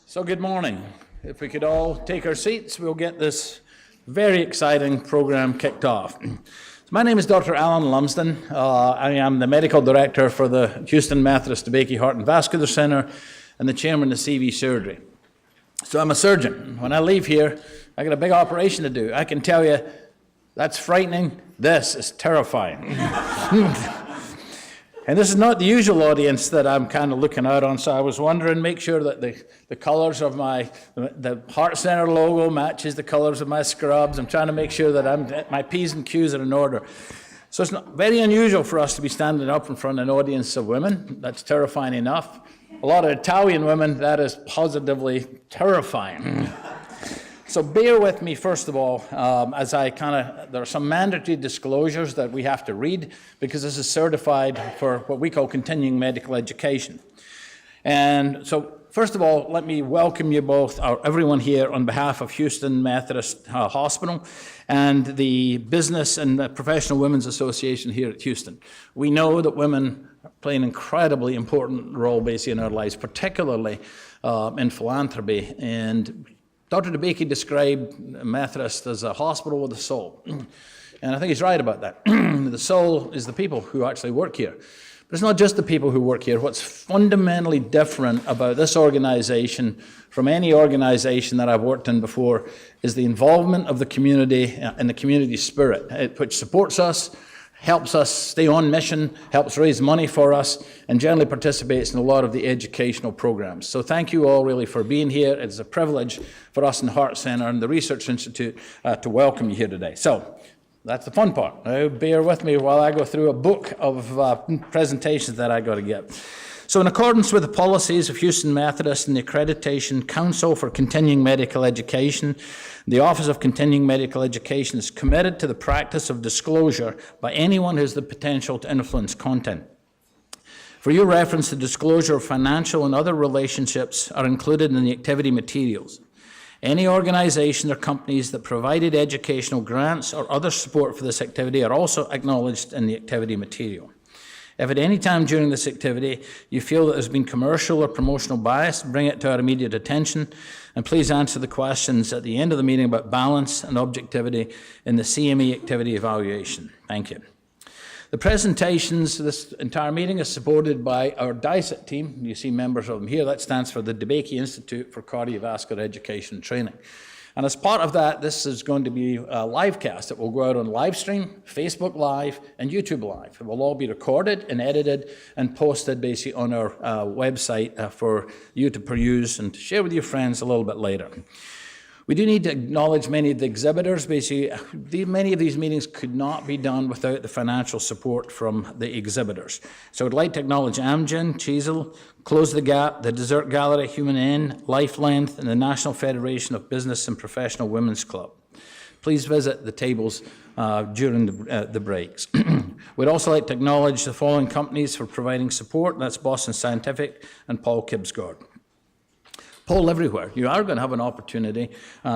So good morning. If we could all take our seats, we'll get this very exciting program kicked off. My name is Dr. Alan Lumsden. I am the medical director for the Houston Methodist DeBakey Heart and Vascular Center and the chairman of CV Surgery. So I'm a surgeon. When I leave here, I got a big operation to do. I can tell you, that's frightening. This is terrifying. And this is not the usual audience that I'm kind of looking out on, so I was wondering, make sure that the colors of the Heart Center logo matches the colors of my scrubs. I'm trying to make sure that my P's and Q's are in order. So it's not very unusual for us to be standing up in front of an audience of women. That's terrifying enough. A lot of Italian women, that is positively terrifying. So bear with me, first of all, as there are some mandatory disclosures that we have to read because this is certified for what we call continuing medical education. And so, first of all, let me welcome you both, or everyone here, on behalf of Houston Methodist Hospital and the Business and Professional Women's Association here at Houston. We know that women play an incredibly important role basically in our lives, particularly in philanthropy. And Dr. DeBakey described Methodist as a hospital with a soul. And I think he's right about that. The soul is the people who actually work here. But it's not just the people who work here. What's fundamentally different about this organization from any organization that I've worked in before is the involvement of the community and the community spirit, which supports us, helps us stay on mission, helps raise money for us, and generally participates in a lot of the educational programs. So thank you all really for being here. It's a privilege for us in the Heart Center and the Research Institute to welcome you here today. So that's the fun part. Now bear with me while I go through a book of presentations that I got to get. So in accordance with the policies of Houston Methodist and the Accreditation Council for Continuing Medical Education, the Office of Continuing Medical Education is committed to the practice of disclosure by anyone who has the potential to influence content. For your reference, the disclosure of financial and other relationships are included in the activity materials. Any organization or companies that provided educational grants or other support for this activity are also acknowledged in the activity material. If at any time during this activity you feel that there's been commercial or promotional bias, bring it to our immediate attention, and please answer the questions at the end of the meeting about balance and objectivity in the CME activity evaluation. Thank you. The presentations, this entire meeting is supported by our DICET team. You see members of them here. That stands for the DeBakey Institute for Cardiovascular Education and Training. And as part of that, this is going to be a live cast. It will go out on live stream, Facebook Live, and YouTube Live. It will all be recorded and edited and posted basically on our website for you to peruse and to share with your friends a little bit later. We do need to acknowledge many of the exhibitors. Basically, many of these meetings could not be done without the financial support from the exhibitors. So I'd like to acknowledge Amgen, Cheezel, Close the Gap, the Desert Gallery, Human End, Life Length, and the National Federation of Business and Professional Women's Club. Please visit the tables during the breaks. We'd also like to acknowledge the following companies for providing support. That's Boston Scientific and Paul Kibsgaard. Poll everywhere. You are going to have an opportunity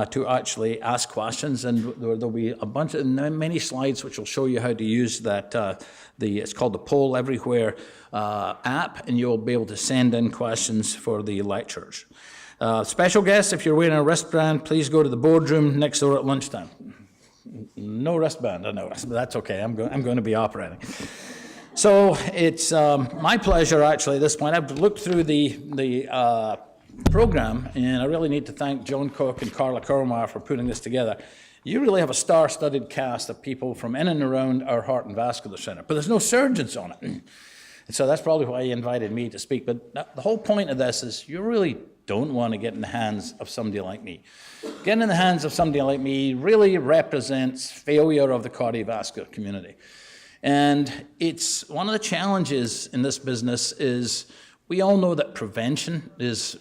to actually ask questions, and there'll be a bunch of many slides which will show you how to use that. It's called the Poll Everywhere app, and you'll be able to send in questions for the lecturers. Special guests, if you're wearing a wristband, please go to the boardroom next door at lunchtime. No wristband, I know, but that's okay. I'm going to be operating. So it's my pleasure, actually, at this point. I've looked through the program, and I really need to thank Joan Cook and Carla Kurmeyer for putting this together. You really have a star-studded cast of people from in and around our Heart and Vascular Center, but there's no surgeons on it. And so that's probably why you invited me to speak. But the whole point of this is you really don't want to get in the hands of somebody like me. Getting in the hands of somebody like me really represents failure of the cardiovascular community. And it's one of the challenges in this business is we all know that prevention is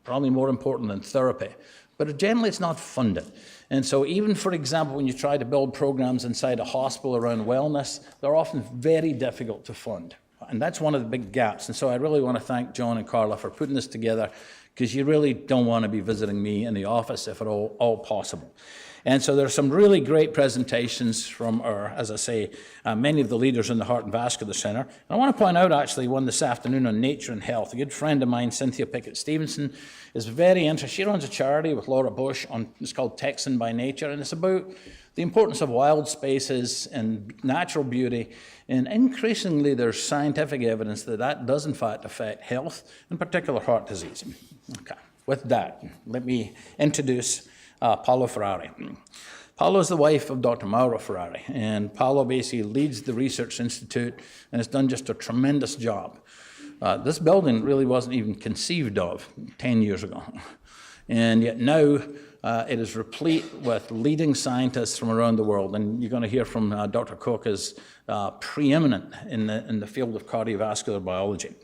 probably more important than therapy, but generally it's not funded. And so even, for example, when you try to build programs inside a hospital around wellness, they're often very difficult to fund. And that's one of the big gaps. And so I really want to thank John and Carla for putting this together, because you really don't want to be visiting me in the office if at all possible. And so there's some really great presentations from our, as I say, many of the leaders in the Heart and Vascular Centre. And I want to point out actually one this afternoon on nature and health. A good friend of mine, Cynthia Pickett-Stevenson, is very interested. She runs a charity with Laura Bush it's called Texan by Nature, and it's about the importance of wild spaces and natural beauty. And increasingly there's scientific evidence that does in fact affect health, in particular heart disease. Okay, with that, let me introduce Paolo Ferrari. Paolo is the wife of Dr. Mauro Ferrari, and Paolo basically leads the Research Institute and has done just a tremendous job. This building really wasn't even conceived of 10 years ago, and yet now it is replete with leading scientists from around the world, and you're going to hear from Dr. Cook is preeminent in the field of cardiovascular biology.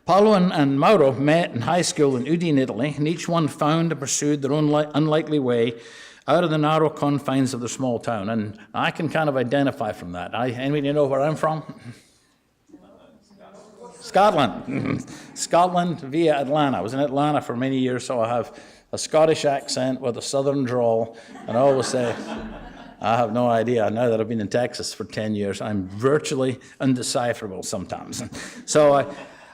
Paolo and Mauro met in high school in Udine, Italy, and each one found and pursued their own unlikely way out of the narrow confines of their small town. And I can kind of identify from that. Anybody know where I'm from? Scotland. Scotland via Atlanta. I was in Atlanta for many years, so I have a Scottish accent with a southern drawl, and I always say, I have no idea. Now that I've been in Texas for 10 years, I'm virtually undecipherable sometimes. So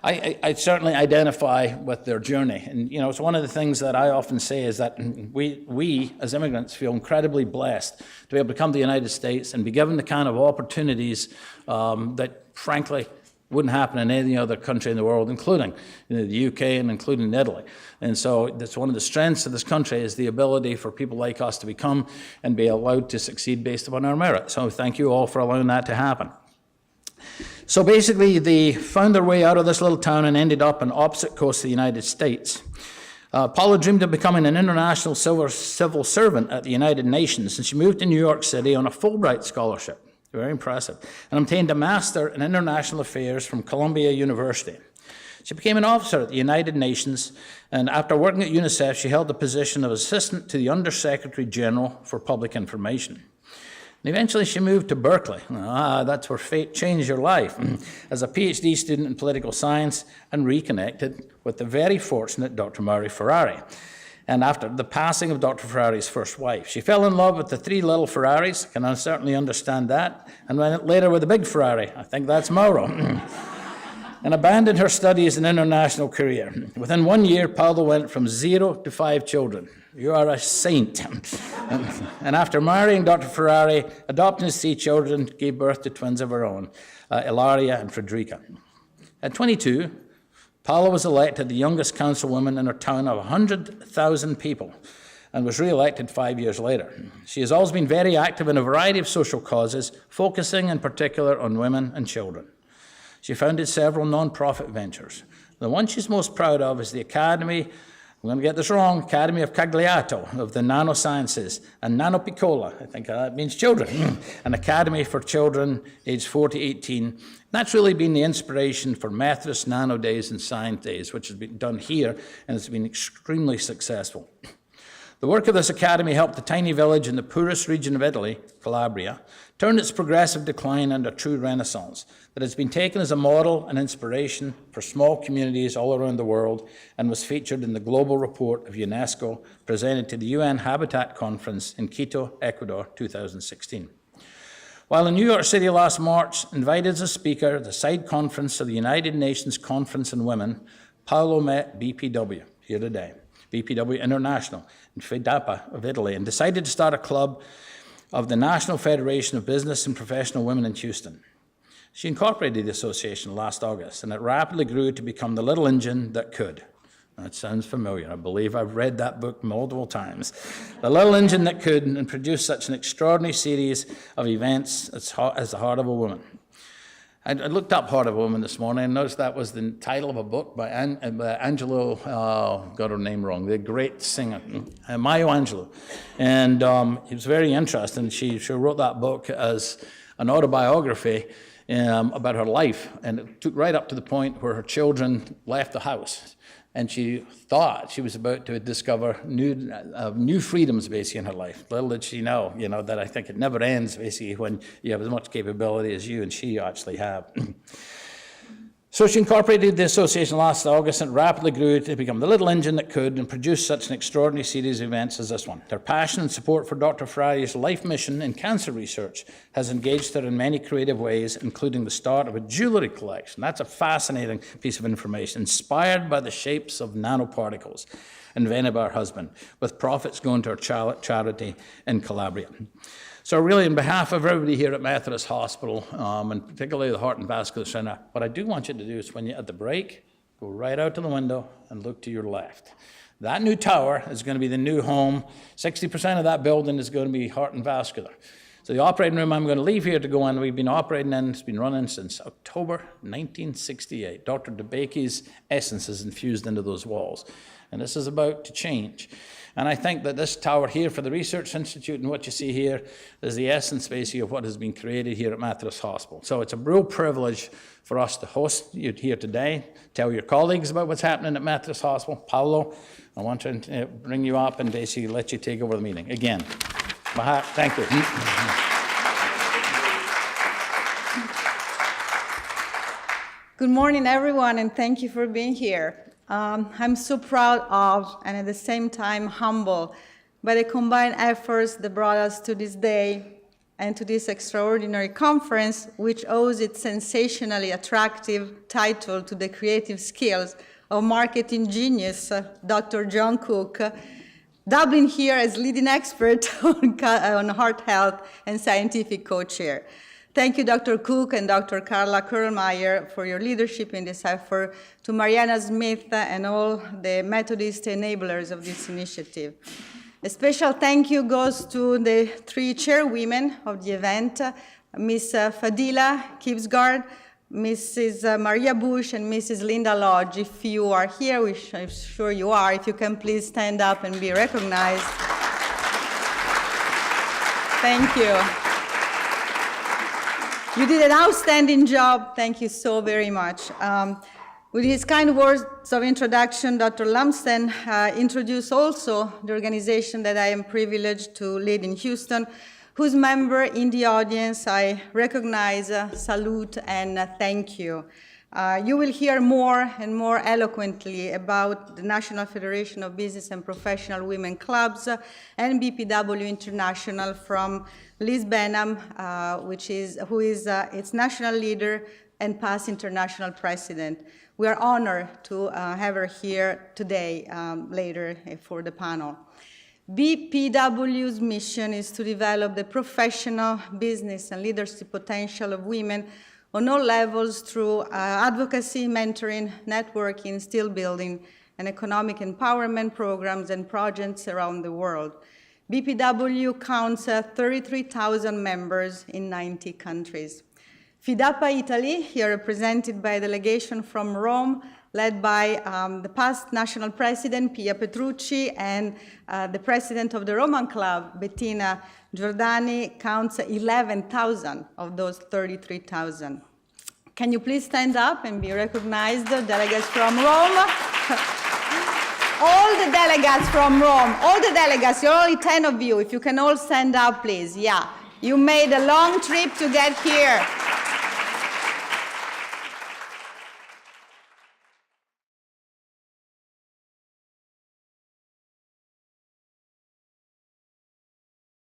I certainly identify with their journey. And, you know, it's one of the things that I often say is that we as immigrants feel incredibly blessed to be able to come to the United States and be given the kind of opportunities that, frankly, wouldn't happen in any other country in the world, including the UK and including Italy. And so that's one of the strengths of this country is the ability for people like us to become and be allowed to succeed based upon our merit. So thank you all for allowing that to happen. So basically, they found their way out of this little town and ended up on the opposite coast of the United States. Paula dreamed of becoming an international civil servant at the United Nations, and she moved to New York City on a Fulbright scholarship. Very impressive. And obtained a Master in International Affairs from Columbia University. She became an officer at the United Nations, and after working at UNICEF, she held the position of Assistant to the Undersecretary General for Public Information. And eventually she moved to Berkeley. That's where fate changed your life, as a PhD student in political science, and reconnected with the very fortunate Dr. Mauro Ferrari. And after the passing of Dr. Ferrari's first wife, she fell in love with the three little Ferraris, can I certainly understand that, and went later with the big Ferrari, I think that's Mauro, and abandoned her studies and international career. Within 1 year, Paolo went from 0 to 5 children. You are a saint. And after marrying Dr. Ferrari, adopting his 3 children, gave birth to twins of her own, Ilaria and Frederica. At 22, Paula was elected the youngest councilwoman in her town of 100,000 people and was re-elected 5 years later. She has always been very active in a variety of social causes, focusing in particular on women and children. She founded several non-profit ventures. The one she's most proud of is the Academy, I'm going to get this wrong, Academy of Cagliato of the Nanosciences, and Nanopiccola, I think that means children, an academy for children aged 4 to 18. That's really been the inspiration for Methodist Nano Days and Science Days, which has been done here, and it's been extremely successful. The work of this academy helped the tiny village in the poorest region of Italy, Calabria, turn its progressive decline into a true renaissance that has been taken as a model and inspiration for small communities all around the world and was featured in the global report of UNESCO presented to the UN Habitat Conference in Quito, Ecuador, 2016. While in New York City last March, invited as a speaker at the side conference of the United Nations Conference on Women, Paolo met BPW here today, BPW International in Fedapa of Italy, and decided to start a club of the National Federation of Business and Professional Women in Houston. She incorporated the association last August, and it rapidly grew to become the little engine that could. That sounds familiar. I believe I've read that book multiple times. The little engine that could, and produced such an extraordinary series of events as the Heart of a Woman. I looked up Heart of a Woman this morning and noticed that was the title of a book by Angelo, got her name wrong, the great singer, Maya Angelou. And it was very interesting. She wrote that book as an autobiography about her life, and it took right up to the point where her children left the house. And she thought she was about to discover new freedoms, basically, in her life. Little did she know, that I think it never ends, basically, when you have as much capability as you and she actually have. So she incorporated the association last August and rapidly grew to become the little engine that could and produce such an extraordinary series of events as this one. Their passion and support for Dr. Ferrari's life mission in cancer research has engaged her in many creative ways, including the start of a jewellery collection. That's a fascinating piece of information, inspired by the shapes of nanoparticles invented by her husband, with profits going to her charity in Calabria. So really, on behalf of everybody here at Methodist Hospital, and particularly the Heart and Vascular Centre, what I do want you to do is when you're at the break, go right out to the window and look to your left. That new tower is going to be the new home. 60% of that building is going to be Heart and Vascular. So the operating room I'm going to leave here to go in, we've been operating in, it's been running since October 1968. Dr. DeBakey's essence is infused into those walls. And this is about to change. And I think that this tower here for the Research Institute and what you see here is the essence basically of what has been created here at Methodist Hospital. So it's a real privilege for us to host you here today, tell your colleagues about what's happening at Methodist Hospital. Paulo, I want to bring you up and basically let you take over the meeting. Again, thank you. Good morning, everyone, and thank you for being here. I'm so proud of, and at the same time humble, by the combined efforts that brought us to this day and to this extraordinary conference, which owes its sensationally attractive title to the creative skills of marketing genius, Dr. John Cook, doubling here as leading expert on heart health and scientific co-chair. Thank you, Dr. Cook and Dr. Carla Kurlmeyer, for your leadership in this effort, to Mariana Smith and all the Methodist enablers of this initiative. A special thank you goes to the three chairwomen of the event, Ms. Fadila Kipsgard, Mrs. Maria Bush, and Mrs. Linda Lodge. If you are here, which I'm sure you are, if you can please stand up and be recognized. Thank you. You did an outstanding job. Thank you so very much. With his kind words of introduction, Dr. Lumsden introduced also the organization that I am privileged to lead in Houston, whose member in the audience I recognize, salute, and thank you. You will hear more and more eloquently about the National Federation of Business and Professional Women Clubs and BPW International from Liz Benham, who is its national leader and past international president. We are honored to have her here today, later for the panel. BPW's mission is to develop the professional, business, and leadership potential of women on all levels through advocacy, mentoring, networking, skill building, and economic empowerment programs and projects around the world. BPW counts 33,000 members in 90 countries. FIDAPA Italy, here represented by a delegation from Rome, led by the past national president, Pia Petrucci, and the president of the Roman Club, Bettina Giordani, counts 11,000 of those 33,000. Can you please stand up and be recognized, delegates from Rome? All the delegates from Rome, all the delegates, you're only 10 of you. If you can all stand up, please. Yeah, you made a long trip to get here.